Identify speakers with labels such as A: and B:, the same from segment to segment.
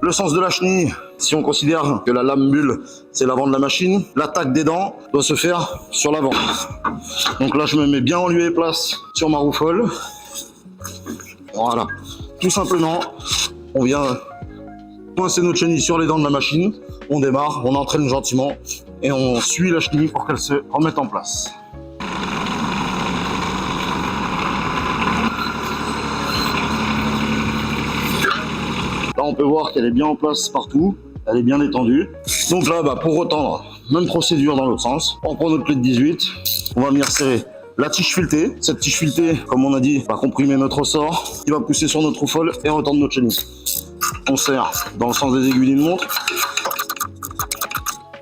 A: Le sens de la chenille, si on considère que la lame bulle, c'est l'avant de la machine, l'attaque des dents doit se faire sur l'avant. Donc là, je me mets bien en lieu et place sur ma roue folle. Voilà. Tout simplement, on vient coincer notre chenille sur les dents de la machine, on démarre, on entraîne gentiment et on suit la chenille pour qu'elle se remette en place. Là, on peut voir qu'elle est bien en place partout, elle est bien détendue. Donc là, pour retendre, même procédure dans l'autre sens. On prend notre clé de 18, on va venir serrer la tige filetée. Cette tige filetée, comme on a dit, va comprimer notre ressort, qui va pousser sur notre roue folle et retendre notre chenille. On serre dans le sens des aiguilles d'une montre.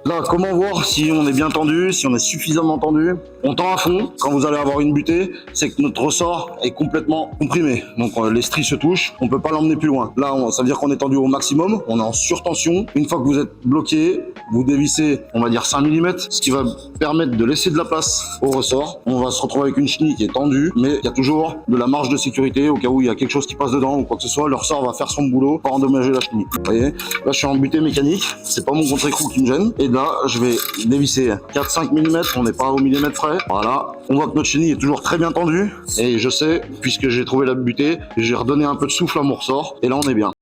A: Là, comment voir si on est bien tendu, si on est suffisamment tendu? On tend à fond. Quand vous allez avoir une butée, c'est que notre ressort est complètement comprimé. Donc les stries se touchent, on peut pas l'emmener plus loin. Là, ça veut dire qu'on est tendu au maximum, on est en surtension. Une fois que vous êtes bloqué, vous dévissez, on va dire 5 mm, ce qui va permettre de laisser de la place au ressort. On va se retrouver avec une chenille qui est tendue, mais il y a toujours de la marge de sécurité au cas où il y a quelque chose qui passe dedans ou quoi que ce soit. Le ressort va faire son boulot, pas endommager la chenille. Vous voyez, là je suis en butée mécanique, c'est pas mon contre-écrou qui me gêne. Et là, je vais dévisser 4-5 mm, on n'est pas au millimètre près. Voilà, on voit que notre chenille est toujours très bien tendue. Et je sais, puisque j'ai trouvé la butée, j'ai redonné un peu de souffle à mon ressort. Et là, on est bien.